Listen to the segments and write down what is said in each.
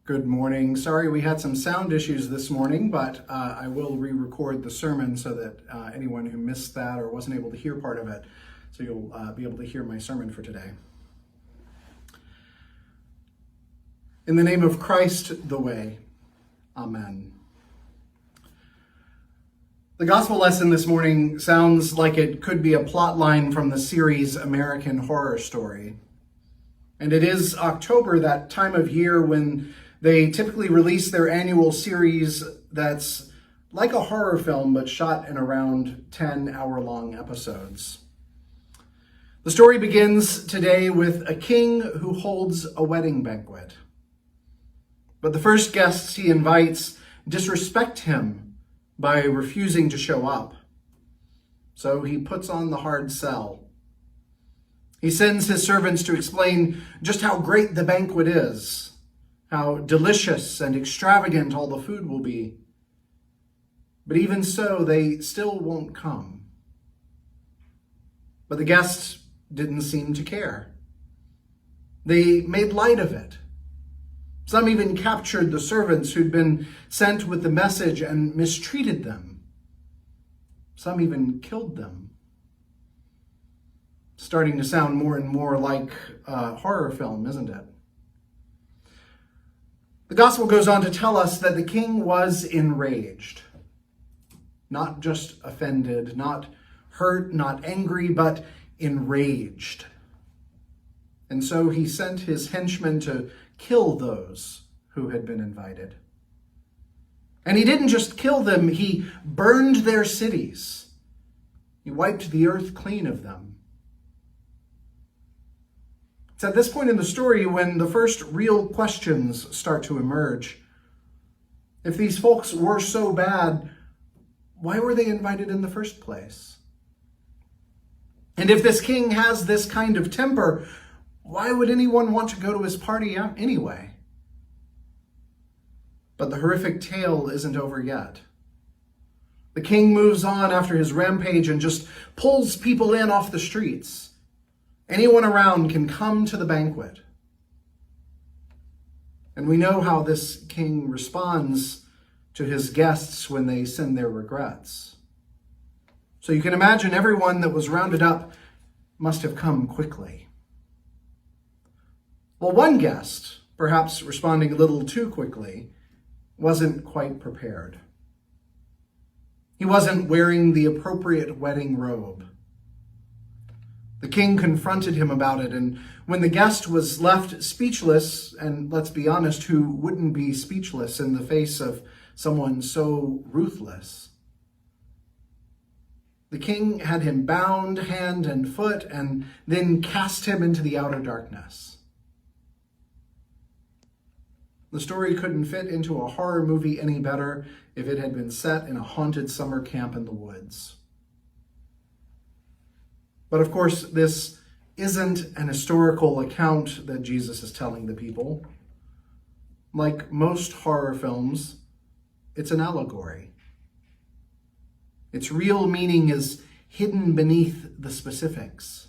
Good morning. Sorry we had some sound issues this morning, but I will re-record the sermon so that anyone who missed that or wasn't able to hear part of it, so you'll be able to hear my sermon for today. In the name of Christ, the way. Amen. The gospel lesson this morning sounds like it could be a plot line from the series American Horror Story. And it is October, that time of year when they typically release their annual series that's like a horror film, but shot in around 10-hour-long episodes. The story begins today with a king who holds a wedding banquet. But the first guests he invites disrespect him by refusing to show up. So he puts on the hard sell. He sends his servants to explain just how great the banquet is, how delicious and extravagant all the food will be. But even so, they still won't come. But the guests didn't seem to care. They made light of it. Some even captured the servants who'd been sent with the message and mistreated them. Some even killed them. Starting to sound more and more like a horror film, isn't it? The gospel goes on to tell us that the king was enraged. Not just offended, not hurt, not angry, but enraged. And so he sent his henchmen to kill those who had been invited. And he didn't just kill them, he burned their cities. He wiped the earth clean of them. It's at this point in the story when the first real questions start to emerge. If these folks were so bad, why were they invited in the first place? And if this king has this kind of temper, why would anyone want to go to his party anyway? But the horrific tale isn't over yet. The king moves on after his rampage and just pulls people in off the streets. Anyone around can come to the banquet. And we know how this king responds to his guests when they send their regrets. So you can imagine everyone that was rounded up must have come quickly. Well, one guest, perhaps responding a little too quickly, wasn't quite prepared. He wasn't wearing the appropriate wedding robe. The king confronted him about it, and when the guest was left speechless, and let's be honest, who wouldn't be speechless in the face of someone so ruthless? The king had him bound hand and foot, and then cast him into the outer darkness. The story couldn't fit into a horror movie any better if it had been set in a haunted summer camp in the woods. But of course, this isn't an historical account that Jesus is telling the people. Like most horror films, it's an allegory. Its real meaning is hidden beneath the specifics.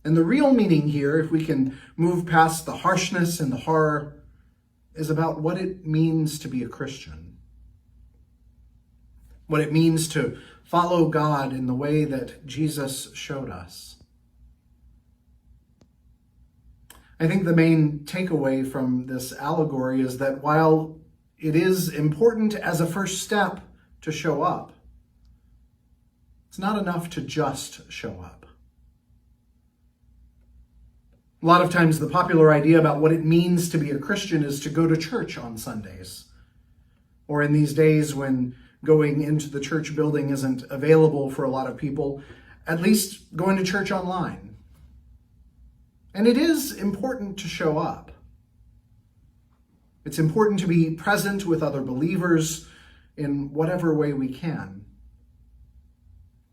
And the real meaning here, if we can move past the harshness and the horror, is about what it means to be a Christian. What it means to follow God in the way that Jesus showed us. I think the main takeaway from this allegory is that while it is important as a first step to show up, it's not enough to just show up. A lot of times the popular idea about what it means to be a Christian is to go to church on Sundays. Or in these days when going into the church building isn't available for a lot of people, at least going to church online. And it is important to show up. It's important to be present with other believers in whatever way we can.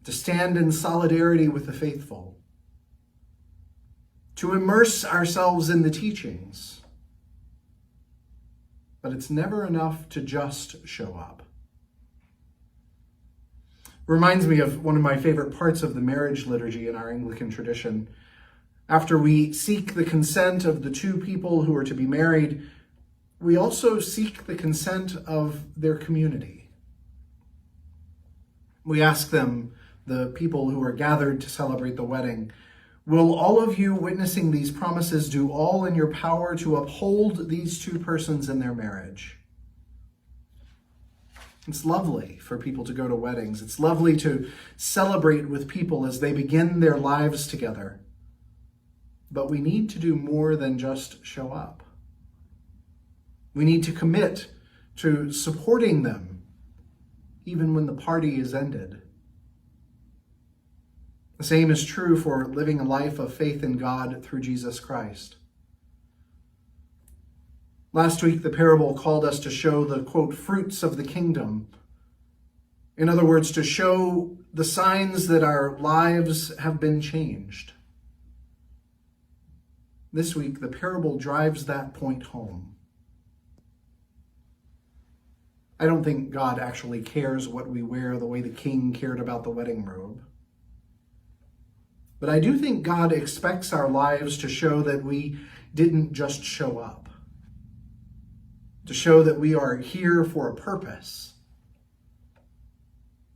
To stand in solidarity with the faithful. To immerse ourselves in the teachings. But it's never enough to just show up. Reminds me of one of my favorite parts of the marriage liturgy in our Anglican tradition. After we seek the consent of the two people who are to be married, we also seek the consent of their community. We ask them, the people who are gathered to celebrate the wedding, will all of you witnessing these promises do all in your power to uphold these two persons in their marriage? It's lovely for people to go to weddings. It's lovely to celebrate with people as they begin their lives together. But we need to do more than just show up. We need to commit to supporting them, even when the party is ended. The same is true for living a life of faith in God through Jesus Christ. Last week, the parable called us to show the, quote, fruits of the kingdom. In other words, to show the signs that our lives have been changed. This week, the parable drives that point home. I don't think God actually cares what we wear the way the king cared about the wedding robe. But I do think God expects our lives to show that we didn't just show up. To show that we are here for a purpose.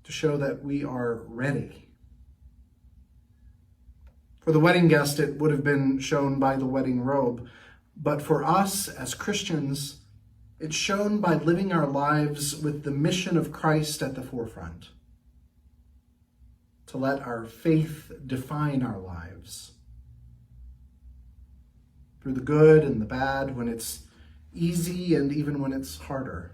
To show that we are ready. For the wedding guest, it would have been shown by the wedding robe. But for us as Christians, it's shown by living our lives with the mission of Christ at the forefront. To let our faith define our lives. Through the good and the bad, when it's easy and even when it's harder.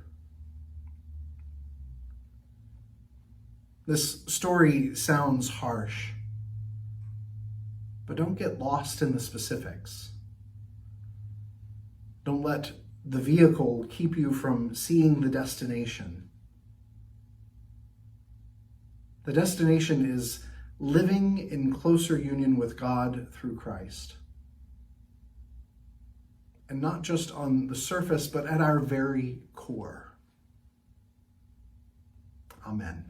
This story sounds harsh, but don't get lost in the specifics. Don't let the vehicle keep you from seeing the destination. The destination is living in closer union with God through Christ. And not just on the surface, but at our very core. Amen.